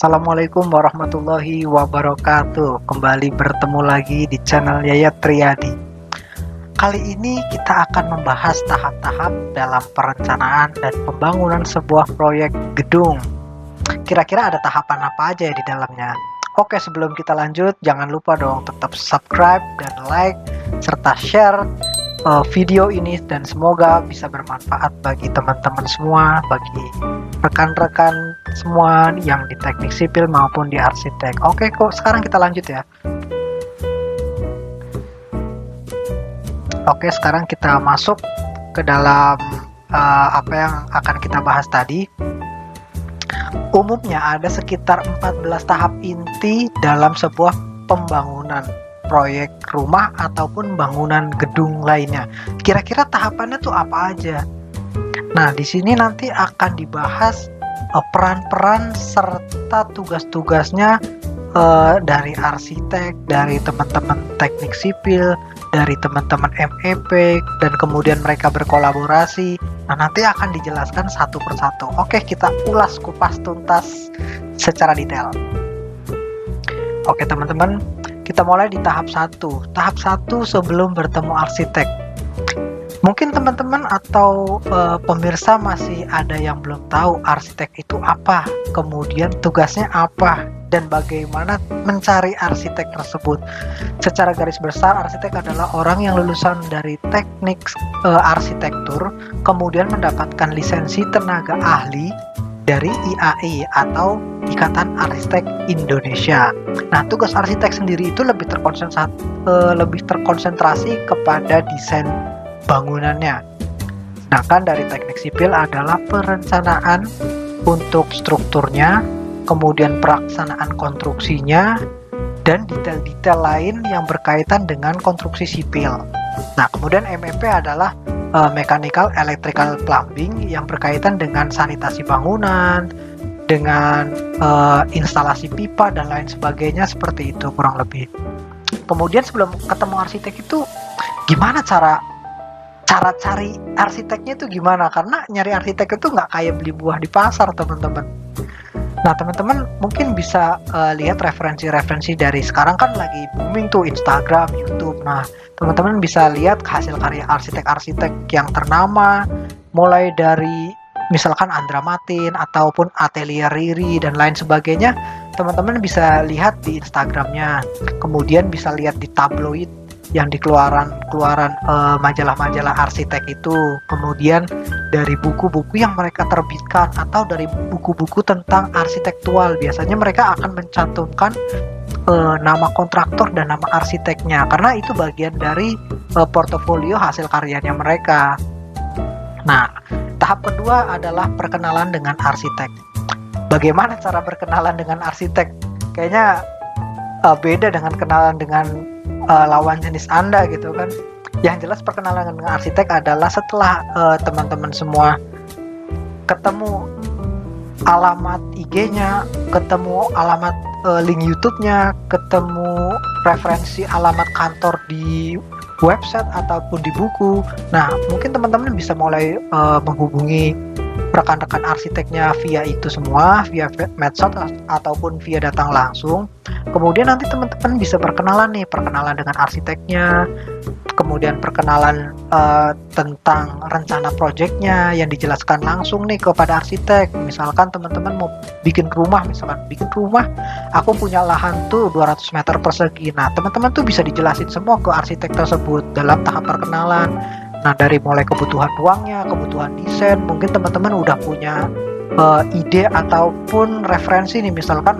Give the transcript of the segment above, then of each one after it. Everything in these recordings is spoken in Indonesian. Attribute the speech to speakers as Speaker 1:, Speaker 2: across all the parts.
Speaker 1: Assalamualaikum warahmatullahi wabarakatuh. Kembali bertemu lagi di channel Yayat Triyadi. Kali ini kita akan membahas tahap-tahap dalam perencanaan dan pembangunan sebuah proyek gedung. Kira-kira ada tahapan apa aja ya di dalamnya? Oke, sebelum kita lanjut, jangan lupa dong tetap subscribe dan like serta share video ini, dan semoga bisa bermanfaat bagi teman-teman semua, bagi rekan-rekan semua yang di teknik sipil maupun di arsitek. Oke kok, sekarang kita lanjut ya. Oke, sekarang kita masuk ke dalam apa yang akan kita bahas tadi. Umumnya ada sekitar 14 tahap inti dalam sebuah pembangunan proyek rumah ataupun bangunan gedung lainnya. Kira-kira tahapannya tuh apa aja? Nah, di sini nanti akan dibahas peran-peran serta tugas-tugasnya dari arsitek, dari teman-teman teknik sipil, dari teman-teman MEP, dan kemudian mereka berkolaborasi. Nah, nanti akan dijelaskan satu persatu. Oke, kita ulas kupas tuntas secara detail. Oke teman-teman, kita mulai di tahap 1. Tahap 1 sebelum bertemu arsitek. Mungkin teman-teman atau pemirsa masih ada yang belum tahu arsitek itu apa, kemudian tugasnya apa, dan bagaimana mencari arsitek tersebut. Secara garis besar, arsitek adalah orang yang lulusan dari teknik arsitektur, kemudian mendapatkan lisensi tenaga ahli dari IAI atau Ikatan Arsitek Indonesia. Nah, tugas arsitek sendiri itu lebih terkonsentrasi kepada desain bangunannya. Sedangkan dari teknik sipil adalah perencanaan untuk strukturnya, kemudian pelaksanaan konstruksinya, dan detail-detail lain yang berkaitan dengan konstruksi sipil. Nah, kemudian MEP adalah mechanical, electrical, plumbing yang berkaitan dengan sanitasi bangunan, dengan instalasi pipa dan lain sebagainya, seperti itu kurang lebih. Kemudian sebelum ketemu arsitek itu gimana cara cari arsiteknya itu gimana? Karena nyari arsitek itu nggak kayak beli buah di pasar, teman-teman. Nah, teman-teman mungkin bisa lihat referensi-referensi dari sekarang kan lagi booming tuh Instagram, YouTube. Nah, teman-teman bisa lihat hasil karya arsitek-arsitek yang ternama, mulai dari misalkan Andra Matin ataupun Atelier Riri dan lain sebagainya. Teman-teman bisa lihat di Instagramnya, kemudian bisa lihat di tabloid yang di keluaran majalah-majalah arsitek itu, kemudian dari buku-buku yang mereka terbitkan atau dari buku-buku tentang arsitektual. Biasanya mereka akan mencantumkan nama kontraktor dan nama arsiteknya, karena itu bagian dari portofolio hasil karyanya mereka. Nah, tahap kedua adalah perkenalan dengan arsitek. Bagaimana cara berkenalan dengan arsitek? Kayaknya beda dengan kenalan dengan lawan jenis Anda gitu kan. Yang jelas perkenalan dengan arsitek adalah setelah teman-teman semua ketemu alamat IG-nya, ketemu alamat link YouTube-nya, ketemu referensi alamat kantor di website ataupun di buku. Nah, mungkin teman-teman bisa mulai menghubungi rekan-rekan arsiteknya via itu semua, via medsos ataupun via datang langsung. Kemudian nanti teman-teman bisa perkenalan dengan arsiteknya, kemudian perkenalan tentang rencana proyeknya yang dijelaskan langsung nih kepada arsitek. Misalkan teman-teman mau bikin rumah, aku punya lahan tuh 200 meter persegi. Nah, teman-teman tuh bisa dijelasin semua ke arsitek tersebut dalam tahap perkenalan. Nah, dari mulai kebutuhan ruangnya, kebutuhan desain, mungkin teman-teman udah punya ide ataupun referensi nih, misalkan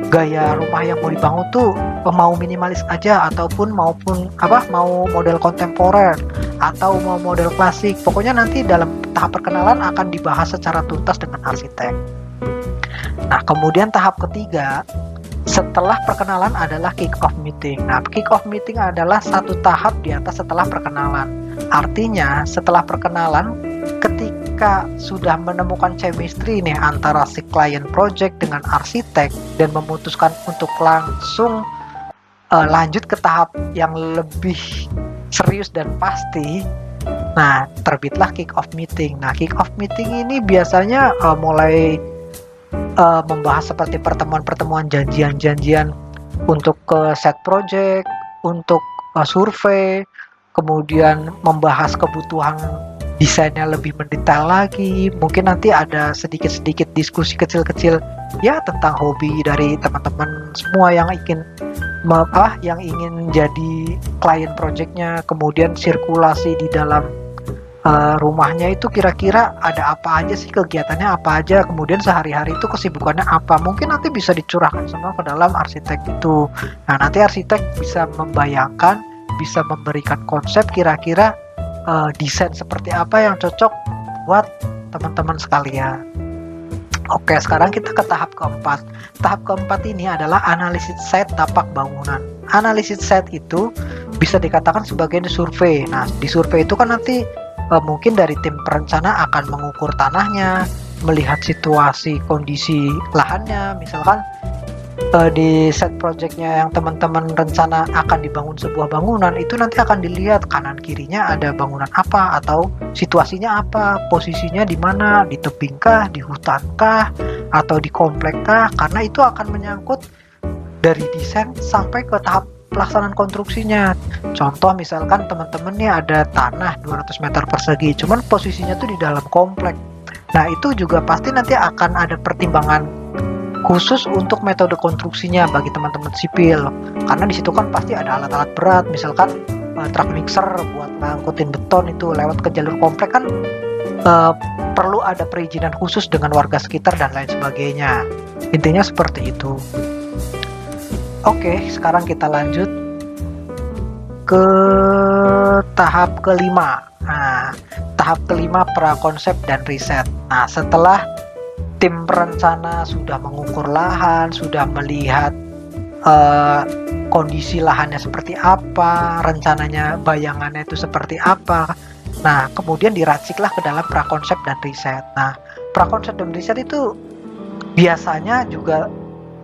Speaker 1: gaya rumah yang mau dibangun tuh mau minimalis aja ataupun mau model kontemporer atau mau model klasik. Pokoknya nanti dalam tahap perkenalan akan dibahas secara tuntas dengan arsitek. Nah, kemudian tahap ketiga setelah perkenalan adalah kick off meeting. Nah, kick off meeting adalah satu tahap di atas setelah perkenalan. Artinya setelah perkenalan, ketika sudah menemukan chemistry nih antara si klien project dengan arsitek dan memutuskan untuk langsung lanjut ke tahap yang lebih serius dan pasti, nah terbitlah kick off meeting. Nah, kick off meeting ini biasanya mulai membahas seperti pertemuan-pertemuan, janjian-janjian untuk ke set project, untuk survei, kemudian membahas kebutuhan desainnya lebih mendetail lagi. Mungkin nanti ada sedikit-sedikit diskusi kecil-kecil ya tentang hobi dari teman-teman semua yang ingin jadi klien projectnya, kemudian sirkulasi di dalam rumahnya itu kira-kira ada apa aja sih, kegiatannya apa aja, kemudian sehari-hari itu kesibukannya apa, mungkin nanti bisa dicurahkan semua ke dalam arsitek itu. Nah, nanti arsitek bisa membayangkan, bisa memberikan konsep kira-kira desain seperti apa yang cocok buat teman-teman sekalian. Oke, sekarang kita ke tahap keempat. Tahap keempat ini adalah analisis site tapak bangunan. Analisis site itu bisa dikatakan sebagai survei. Nah, di survei itu kan nanti mungkin dari tim perencana akan mengukur tanahnya, melihat situasi kondisi lahannya. Misalkan di set projectnya yang teman-teman rencana akan dibangun sebuah bangunan, itu nanti akan dilihat kanan kirinya ada bangunan apa, atau situasinya apa, posisinya di mana, di tebingkah, di hutankah, atau di komplekkah, karena itu akan menyangkut dari desain sampai ke tahap pelaksanaan konstruksinya. Contoh misalkan teman-teman nih ada tanah 200 meter persegi, cuman posisinya tuh di dalam komplek. Nah, itu juga pasti nanti akan ada pertimbangan khusus untuk metode konstruksinya bagi teman-teman sipil, karena di situ kan pasti ada alat-alat berat, misalkan truk mixer buat ngangkutin beton itu lewat ke jalur komplek kan perlu ada perizinan khusus dengan warga sekitar dan lain sebagainya. Intinya seperti itu. Oke, sekarang kita lanjut ke tahap kelima. Nah, tahap kelima prakonsep dan riset. Nah, setelah tim perencana sudah mengukur lahan, sudah melihat kondisi lahannya seperti apa, rencananya, bayangannya itu seperti apa. Nah, kemudian diraciklah ke dalam prakonsep dan riset. Nah, prakonsep dan riset itu biasanya juga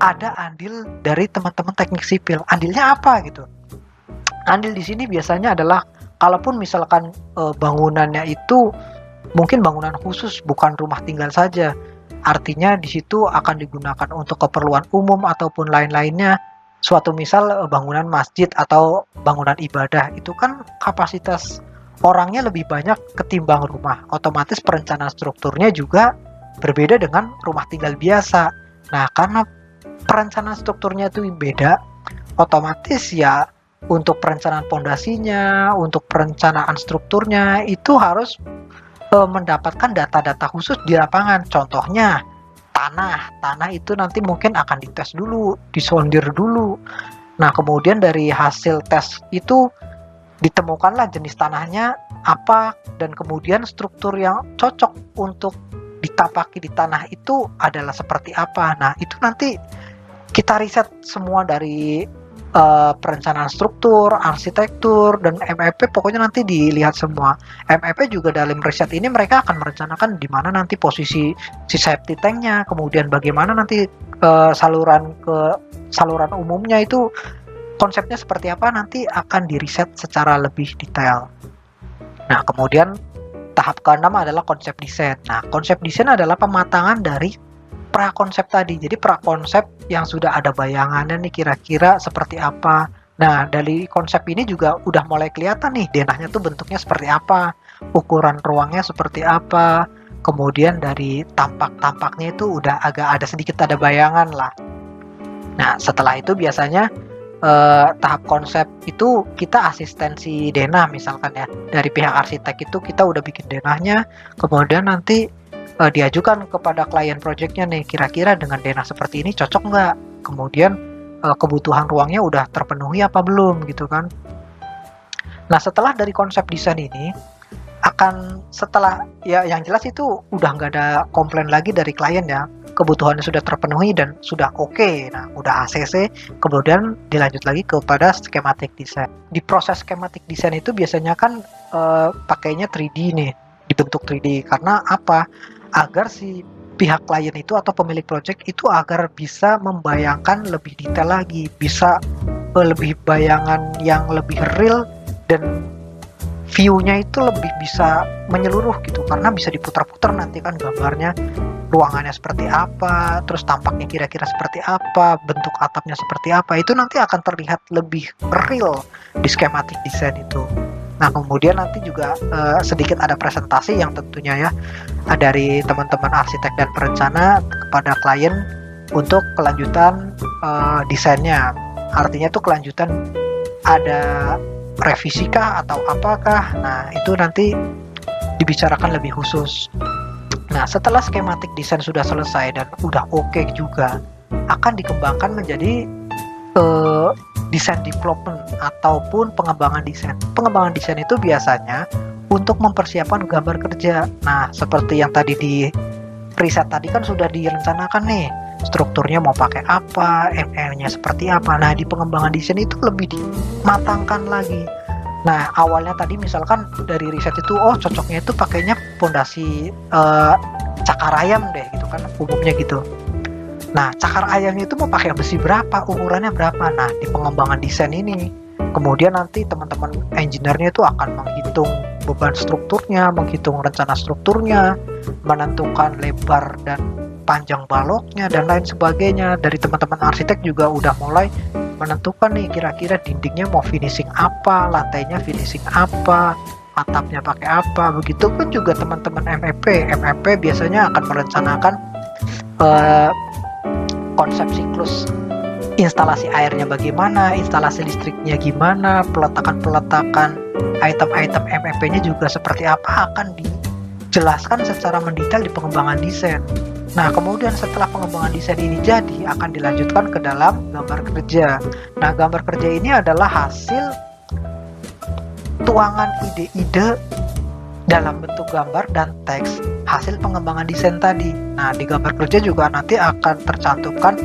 Speaker 1: ada andil dari teman-teman teknik sipil. Andilnya apa gitu? Andil di sini biasanya adalah kalaupun misalkan bangunannya itu mungkin bangunan khusus, bukan rumah tinggal saja. Artinya di situ akan digunakan untuk keperluan umum ataupun lain-lainnya. Suatu misal bangunan masjid atau bangunan ibadah, itu kan kapasitas orangnya lebih banyak ketimbang rumah. Otomatis perencanaan strukturnya juga berbeda dengan rumah tinggal biasa. Nah, karena perencanaan strukturnya itu beda, otomatis ya untuk perencanaan pondasinya, untuk perencanaan strukturnya itu harus mendapatkan data-data khusus di lapangan. Contohnya tanah itu nanti mungkin akan dites dulu, disondir dulu. Nah, kemudian dari hasil tes itu ditemukanlah jenis tanahnya apa, dan kemudian struktur yang cocok untuk ditapaki di tanah itu adalah seperti apa. Nah, itu nanti kita riset semua dari perencanaan struktur, arsitektur, dan MEP, pokoknya nanti dilihat semua. MEP juga dalam riset ini mereka akan merencanakan di mana nanti posisi si safety tanknya, kemudian bagaimana nanti saluran umumnya itu konsepnya seperti apa, nanti akan diriset secara lebih detail. Nah, kemudian tahap ke-6 adalah konsep desain. Nah, konsep desain adalah pematangan dari prakonsep tadi. Jadi prakonsep yang sudah ada bayangannya nih kira-kira seperti apa. Nah, dari konsep ini juga udah mulai kelihatan nih denahnya tuh bentuknya seperti apa, ukuran ruangnya seperti apa, kemudian dari tampak-tampaknya itu udah agak ada sedikit ada bayangan lah. Nah, setelah itu biasanya tahap konsep itu kita asistensi denah misalkan ya, dari pihak arsitek itu kita udah bikin denahnya, kemudian nanti diajukan kepada klien projectnya nih, kira-kira dengan denah seperti ini cocok nggak, kemudian kebutuhan ruangnya udah terpenuhi apa belum gitu kan. Nah, setelah dari konsep desain ini setelah ya yang jelas itu udah nggak ada komplain lagi dari klien ya, kebutuhannya sudah terpenuhi dan sudah oke. Nah, udah ACC, kemudian dilanjut lagi kepada schematic design. Di proses schematic design itu biasanya kan pakainya 3D nih, dibentuk 3D. Karena apa? Agar si pihak klien itu atau pemilik project itu agar bisa membayangkan lebih detail lagi, bisa lebih bayangan yang lebih real, dan view-nya itu lebih bisa menyeluruh gitu, karena bisa diputar-putar nanti kan gambarnya. ruangannya seperti apa, terus tampaknya kira-kira seperti apa, bentuk atapnya seperti apa, itu nanti akan terlihat lebih real di schematic design itu. Nah, kemudian nanti juga sedikit ada presentasi yang tentunya ya dari teman-teman arsitek dan perencana kepada klien untuk kelanjutan desainnya. Artinya itu kelanjutan ada revisi kah atau apakah. Nah, itu nanti dibicarakan lebih khusus. Nah, setelah skematik desain sudah selesai dan udah oke juga, akan dikembangkan menjadi desain development ataupun pengembangan desain. Pengembangan desain itu biasanya untuk mempersiapkan gambar kerja. Nah, seperti yang tadi di preset tadi kan sudah direncanakan nih, strukturnya mau pakai apa, ML-nya seperti apa. Nah, di pengembangan desain itu lebih dimatangkan lagi. Nah, awalnya tadi misalkan dari riset itu, oh cocoknya itu pakainya pondasi cakar ayam deh gitu kan, umumnya gitu. Nah, cakar ayamnya itu mau pakai besi berapa, ukurannya berapa. Nah, di pengembangan desain ini, kemudian nanti teman-teman engineer-nya itu akan menghitung beban strukturnya, menghitung rencana strukturnya, menentukan lebar dan panjang baloknya, dan lain sebagainya. Dari teman-teman arsitek juga udah mulai menentukan nih kira-kira dindingnya mau finishing apa, lantainya finishing apa, atapnya pakai apa. Begitu pun juga teman-teman MEP biasanya akan merencanakan konsep siklus instalasi airnya bagaimana, instalasi listriknya gimana, peletakan item-item MEP-nya juga seperti apa, akan dijelaskan secara mendetail di pengembangan desain. Nah, kemudian setelah pengembangan desain ini jadi, akan dilanjutkan ke dalam gambar kerja. Nah, gambar kerja ini adalah hasil tuangan ide-ide dalam bentuk gambar dan teks hasil pengembangan desain tadi. Nah, di gambar kerja juga nanti akan tercantumkan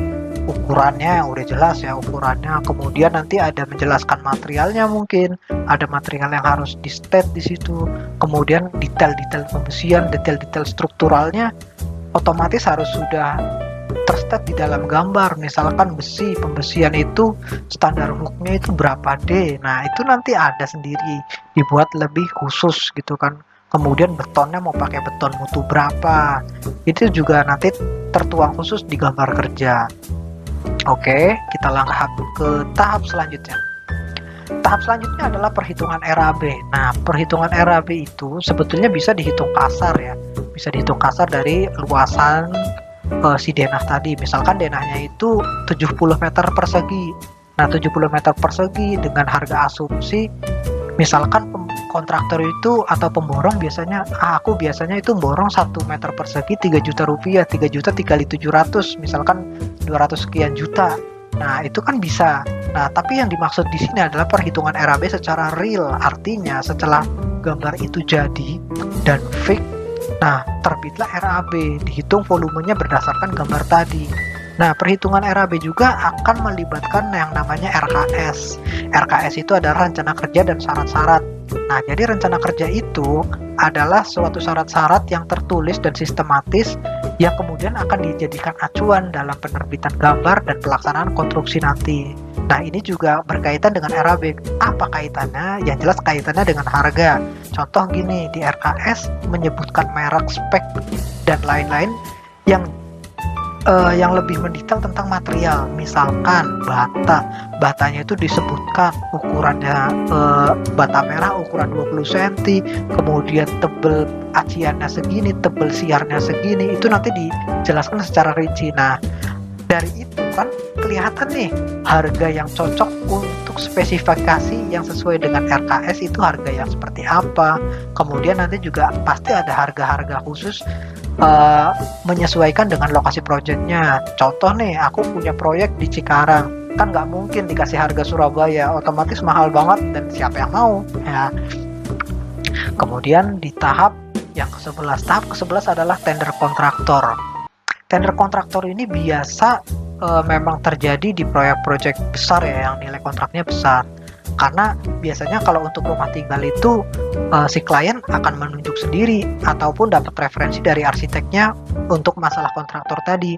Speaker 1: ukurannya, udah jelas ya ukurannya. Kemudian nanti ada menjelaskan materialnya, mungkin ada material yang harus di state di situ. Kemudian detail-detail pembesian, detail-detail strukturalnya otomatis harus sudah terstate di dalam gambar. Misalkan besi pembesian itu standar hooknya itu berapa D. Nah, itu nanti ada sendiri, dibuat lebih khusus gitu kan. Kemudian betonnya mau pakai beton mutu berapa, itu juga nanti tertuang khusus di gambar kerja. Oke, kita langkah ke tahap selanjutnya. Tahap selanjutnya adalah perhitungan RAB. Nah, perhitungan RAB itu sebetulnya bisa dihitung kasar ya, bisa dihitung kasar dari luasan si denah tadi. Misalkan denahnya itu 70 meter persegi. Nah, 70 meter persegi dengan harga asumsi, misalkan kontraktor itu atau pemborong biasanya, aku biasanya itu borong 1 meter persegi 3 juta rupiah, 3 juta dikali 700, misalkan 200 sekian juta. Nah, itu kan bisa. Nah, tapi yang dimaksud di sini adalah perhitungan RAB secara real, artinya setelah gambar itu jadi dan fix, nah terbitlah RAB, dihitung volumenya berdasarkan gambar tadi. Nah, perhitungan RAB juga akan melibatkan yang namanya RKS. RKS itu adalah rencana kerja dan syarat-syarat. Nah, jadi rencana kerja itu adalah suatu syarat-syarat yang tertulis dan sistematis yang kemudian akan dijadikan acuan dalam penerbitan gambar dan pelaksanaan konstruksi nanti. Nah, ini juga berkaitan dengan RAB. Apa kaitannya? Yang jelas kaitannya dengan harga. Contoh gini, di RKS menyebutkan merek, spek, dan lain-lain yang lebih mendetail tentang material. Misalkan batanya itu disebutkan ukurannya bata merah ukuran 20 cm, kemudian tebel aciannya segini, tebel siarnya segini, itu nanti dijelaskan secara rinci. Nah, dari itu kan kelihatan nih harga yang cocok untuk spesifikasi yang sesuai dengan RKS itu harga yang seperti apa. Kemudian nanti juga pasti ada harga-harga khusus menyesuaikan dengan lokasi proyeknya. Contoh nih, aku punya proyek di Cikarang, kan nggak mungkin dikasih harga Surabaya, otomatis mahal banget dan siapa yang mau ya. Kemudian di tahap yang ke-11, tahap ke-11 adalah tender kontraktor. Tender kontraktor ini biasa memang terjadi di proyek-proyek besar ya, yang nilai kontraknya besar. Karena biasanya kalau untuk rumah tinggal itu si klien akan menunjuk sendiri ataupun dapat referensi dari arsiteknya untuk masalah kontraktor tadi.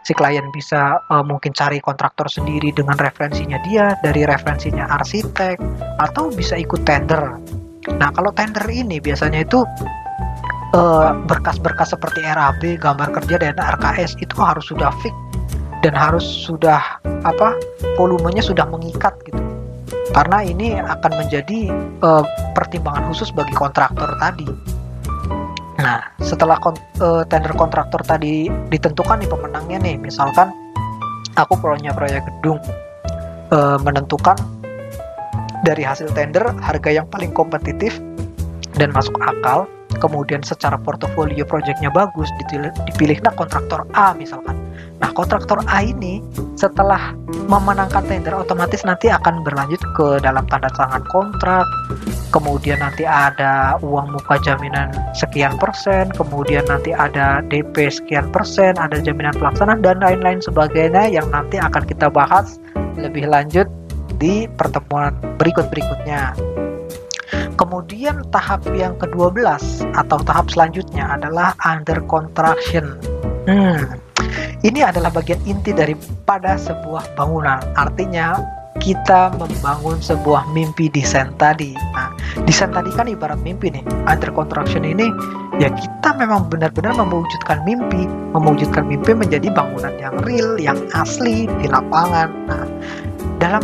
Speaker 1: Si klien bisa mungkin cari kontraktor sendiri dengan referensinya dia, dari referensinya arsitek, atau bisa ikut tender. Nah, kalau tender ini biasanya itu berkas-berkas seperti RAB, gambar kerja dan RKS itu harus sudah fix dan harus sudah volumenya sudah mengikat gitu. Karena ini akan menjadi pertimbangan khusus bagi kontraktor tadi. Nah, setelah tender kontraktor tadi ditentukan nih pemenangnya nih, misalkan aku punya proyek gedung, menentukan dari hasil tender harga yang paling kompetitif dan masuk akal, kemudian secara portofolio proyeknya bagus, dipilihlah kontraktor A misalkan. Nah, kontraktor A ini setelah memenangkan tender otomatis nanti akan berlanjut ke dalam tanda tangan kontrak, kemudian nanti ada uang muka jaminan sekian persen, kemudian nanti ada DP sekian persen, ada jaminan pelaksanaan dan lain-lain sebagainya yang nanti akan kita bahas lebih lanjut di pertemuan berikutnya. Kemudian tahap yang ke-12 atau tahap selanjutnya adalah under construction. Ini adalah bagian inti daripada sebuah bangunan. Artinya kita membangun sebuah mimpi desain tadi. Nah, desain tadi kan ibarat mimpi nih. Under construction ini ya kita memang benar-benar mewujudkan mimpi menjadi bangunan yang real, yang asli di lapangan. Nah, dalam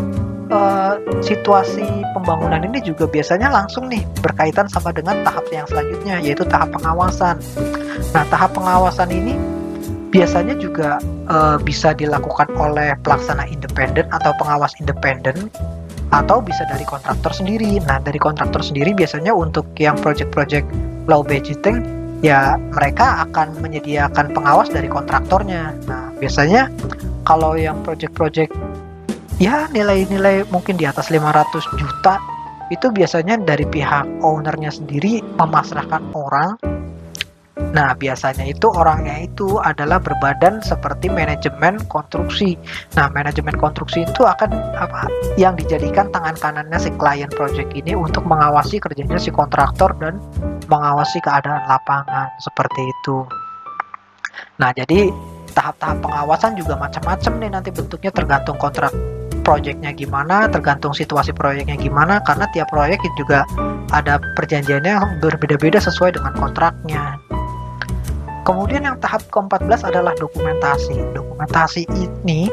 Speaker 1: situasi pembangunan ini juga biasanya langsung nih berkaitan sama dengan tahap yang selanjutnya, yaitu tahap pengawasan. Nah, tahap pengawasan ini biasanya juga bisa dilakukan oleh pelaksana independen atau pengawas independen, atau bisa dari kontraktor sendiri. Nah, dari kontraktor sendiri biasanya untuk yang project-project low budgeting, ya mereka akan menyediakan pengawas dari kontraktornya. Nah, biasanya kalau yang project-project ya nilai-nilai mungkin di atas 500 juta, itu biasanya dari pihak ownernya sendiri memasrahkan orang. Nah, biasanya itu orangnya itu adalah berbadan seperti manajemen konstruksi. Nah, manajemen konstruksi itu akan yang dijadikan tangan kanannya si klien project ini untuk mengawasi kerjanya si kontraktor dan mengawasi keadaan lapangan seperti itu. Nah, jadi tahap-tahap pengawasan juga macam-macam nih nanti bentuknya, tergantung kontrak proyeknya gimana, tergantung situasi proyeknya gimana, karena tiap proyek juga ada perjanjiannya yang berbeda-beda sesuai dengan kontraknya. Kemudian yang tahap ke-14 adalah dokumentasi. Dokumentasi ini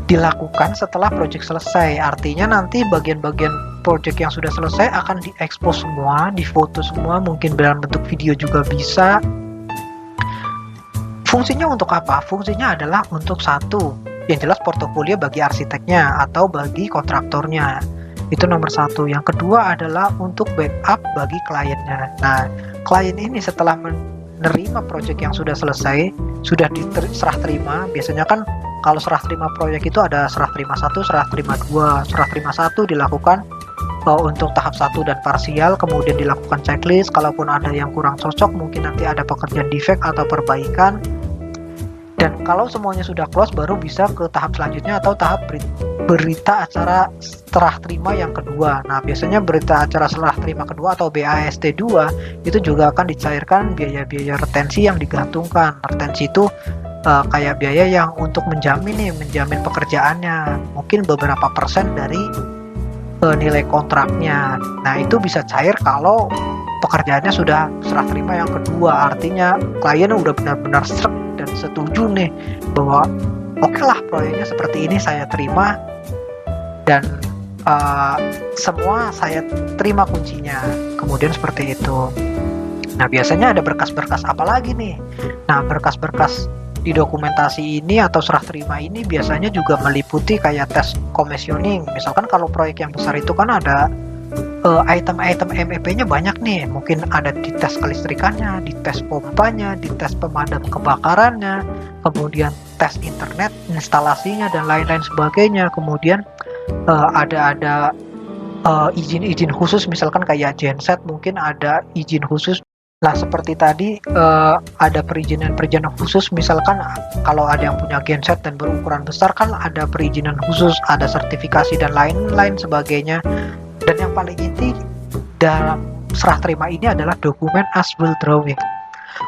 Speaker 1: dilakukan setelah proyek selesai. Artinya nanti bagian-bagian proyek yang sudah selesai akan diekspos semua, difoto semua, mungkin dalam bentuk video juga bisa. Fungsinya untuk apa? Fungsinya adalah untuk satu, yang jelas portofolio bagi arsiteknya atau bagi kontraktornya. Itu nomor satu. Yang kedua adalah untuk backup bagi kliennya. Nah, klien ini setelah menerima proyek yang sudah selesai, sudah diserah terima. Biasanya kan kalau serah terima proyek itu ada serah terima 1, serah terima 2. Serah terima 1 dilakukan untuk tahap 1 dan parsial, kemudian dilakukan checklist. Kalaupun ada yang kurang cocok, mungkin nanti ada pekerjaan defect atau perbaikan. Dan kalau semuanya sudah close, baru bisa ke tahap selanjutnya atau tahap berita acara serah terima yang kedua. Nah, biasanya berita acara serah terima kedua atau BAST 2 itu juga akan dicairkan biaya-biaya retensi yang digantungkan. Retensi itu kayak biaya yang untuk menjamin pekerjaannya, mungkin beberapa persen dari nilai kontraknya. Nah, itu bisa cair kalau pekerjaannya sudah serah terima yang kedua. Artinya klien udah benar-benar dan setuju nih bahwa oke lah proyeknya seperti ini saya terima dan semua saya terima kuncinya, kemudian seperti itu. Nah, biasanya ada berkas-berkas apa lagi nih? Nah, berkas-berkas di dokumentasi ini atau serah terima ini biasanya juga meliputi kayak tes commissioning. Misalkan kalau proyek yang besar itu kan ada item-item MEP-nya banyak nih, mungkin ada di tes kelistrikannya, di tes pompanya, di tes pemadam kebakarannya, kemudian tes internet, instalasinya dan lain-lain sebagainya. Kemudian ada izin-izin khusus, misalkan kayak genset mungkin ada izin khusus. Nah, seperti tadi ada perizinan khusus, misalkan kalau ada yang punya genset dan berukuran besar kan ada perizinan khusus, ada sertifikasi dan lain-lain sebagainya. Dan yang paling inti dalam serah terima ini adalah dokumen as-built drawing.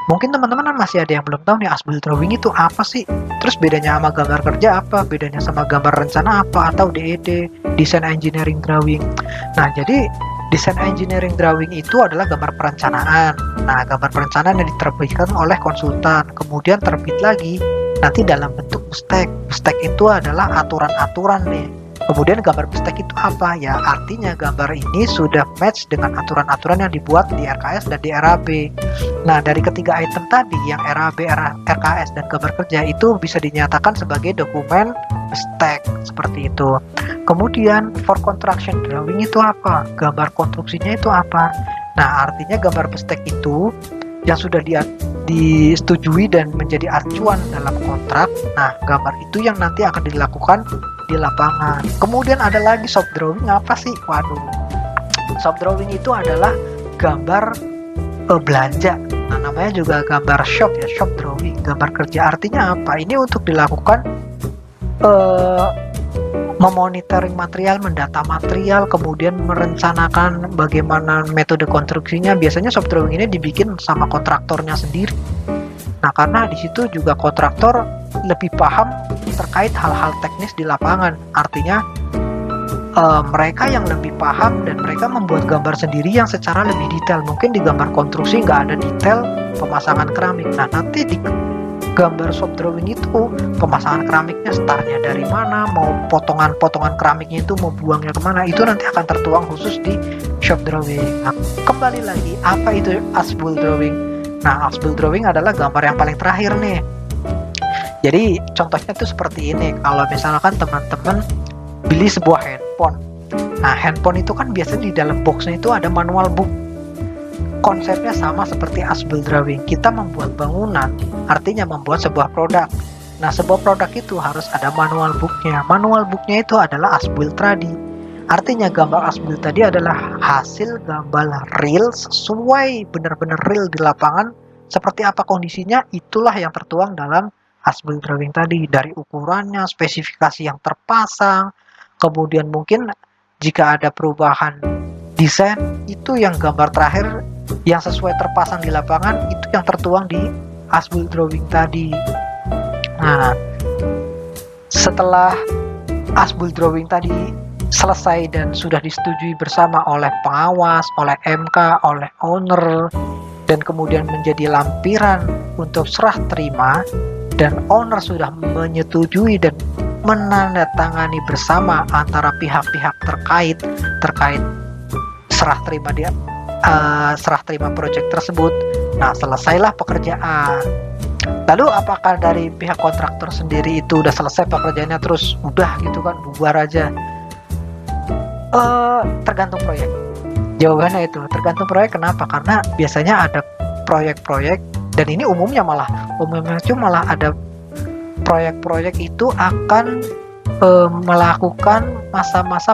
Speaker 1: Mungkin teman-teman masih ada yang belum tahu nih as-built drawing itu apa sih? Terus bedanya sama gambar kerja apa? Bedanya sama gambar rencana apa? Atau DED, Design Engineering Drawing. Nah, jadi Design engineering drawing itu adalah gambar perencanaan. Nah, gambar perencanaan yang diterbitkan oleh konsultan, kemudian terbit lagi nanti dalam bentuk spek. Spek itu adalah aturan-aturan nih. Kemudian gambar spek itu apa? Ya, artinya gambar ini sudah match dengan aturan-aturan yang dibuat di RKS dan di RAB. Nah, dari ketiga item tadi, yang RAB, RKS, dan gambar kerja itu bisa dinyatakan sebagai dokumen spek, seperti itu. Kemudian for construction drawing itu apa? Gambar konstruksinya itu apa? Nah, artinya gambar spek itu yang sudah disetujui dan menjadi acuan dalam kontrak. Nah, gambar itu yang nanti akan dilakukan di lapangan. Kemudian ada lagi shop drawing. Apa sih? Waduh, shop drawing itu adalah gambar belanja. Nah, namanya juga gambar shop ya, shop drawing, gambar kerja. Artinya apa? Ini untuk dilakukan memonitoring material, mendata material, kemudian merencanakan bagaimana metode konstruksinya. Biasanya shop drawing ini dibikin sama kontraktornya sendiri. Nah, karena di situ juga kontraktor lebih paham terkait hal-hal teknis di lapangan. Artinya mereka yang lebih paham dan mereka membuat gambar sendiri yang secara lebih detail. Mungkin di gambar konstruksi nggak ada detail pemasangan keramik. Nah, nanti di gambar shop drawing itu pemasangan keramiknya startnya dari mana, mau potongan-potongan keramiknya itu mau buangnya kemana, itu nanti akan tertuang khusus di shop drawing. Nah, kembali lagi, apa itu as-built drawing? Nah, as-built drawing adalah gambar yang paling terakhir nih. Jadi contohnya tuh seperti ini. Kalau misalkan teman-teman beli sebuah handphone, nah handphone itu kan biasanya di dalam boxnya itu ada manual book. Konsepnya sama seperti as-built drawing. Kita membuat bangunan, artinya membuat sebuah produk. Nah, sebuah produk itu harus ada manual booknya. Manual booknya itu adalah as-built tadi. Artinya gambar as-built tadi adalah hasil gambar real, sesuai benar-benar real di lapangan. Seperti apa kondisinya, itulah yang tertuang dalam as-built drawing tadi. Dari ukurannya, spesifikasi yang terpasang, kemudian mungkin jika ada perubahan desain, itu yang gambar terakhir yang sesuai terpasang di lapangan, itu yang tertuang di as-built drawing tadi. Nah, setelah as-built drawing tadi selesai dan sudah disetujui bersama oleh pengawas, oleh MK, oleh owner, dan kemudian menjadi lampiran untuk serah terima, dan owner sudah menyetujui dan menandatangani bersama antara pihak-pihak terkait serah terima proyek tersebut. Nah, selesailah pekerjaan. Lalu apakah dari pihak kontraktor sendiri itu udah selesai pekerjaannya terus udah gitu kan, bubar aja? Tergantung proyek. Jawabannya itu tergantung proyek. Kenapa? Karena biasanya ada proyek-proyek, dan ini umumnya itu malah ada proyek-proyek itu akan melakukan masa-masa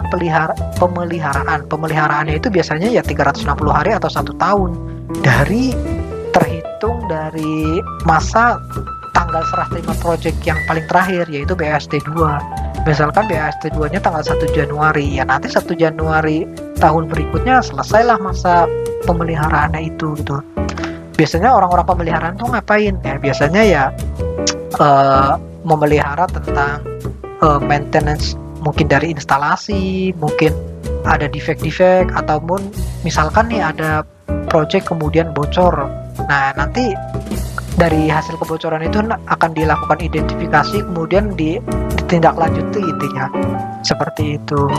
Speaker 1: pemeliharaan. Pemeliharaannya itu biasanya ya 360 hari atau 1 tahun terhitung dari masa tanggal serah terima proyek yang paling terakhir, yaitu BAST 2. Misalkan BAST 2-nya tanggal 1 Januari, ya nanti 1 Januari tahun berikutnya selesailah masa pemeliharaannya itu gitu. Biasanya orang-orang pemeliharaan tuh ngapain? Ya biasanya ya memelihara tentang maintenance, mungkin dari instalasi, mungkin ada defect-defect, ataupun misalkan nih ada project kemudian bocor. Nah, nanti dari hasil kebocoran itu akan dilakukan identifikasi, kemudian ditindaklanjuti intinya. Seperti itu.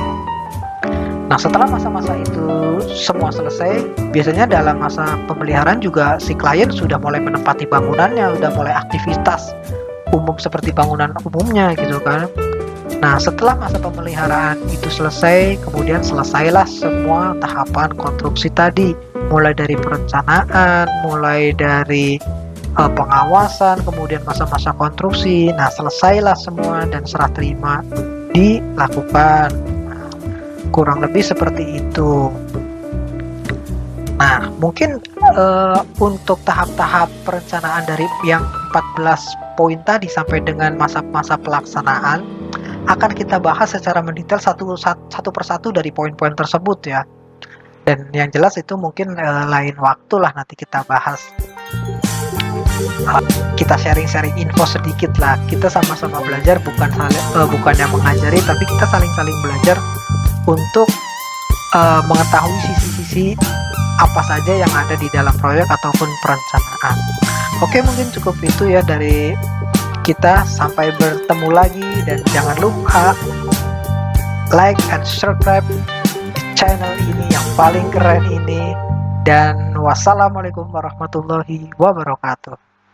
Speaker 1: Nah, setelah masa-masa itu semua selesai, biasanya dalam masa pemeliharaan juga si klien sudah mulai menempati bangunannya, sudah mulai aktivitas umum seperti bangunan umumnya gitu kan. Nah, setelah masa pemeliharaan itu selesai, kemudian selesailah semua tahapan konstruksi tadi, mulai dari perencanaan, mulai dari pengawasan, kemudian masa-masa konstruksi. Nah, selesailah semua dan serah terima dilakukan. Nah, kurang lebih seperti itu. Nah, mungkin untuk tahap-tahap perencanaan dari yang 14 poin tadi sampai dengan masa-masa pelaksanaan akan kita bahas secara mendetail satu persatu dari poin-poin tersebut ya. Dan yang jelas itu mungkin lain waktu lah nanti kita bahas. Kita sharing-sharing info sedikit lah. Kita sama-sama belajar, bukan yang mengajari, tapi kita saling-saling belajar untuk mengetahui sisi-sisi apa saja yang ada di dalam proyek ataupun perencanaan. Oke, mungkin cukup itu ya dari kita. Sampai bertemu lagi, dan jangan lupa like and subscribe channel ini yang paling keren ini. Dan wassalamualaikum warahmatullahi wabarakatuh.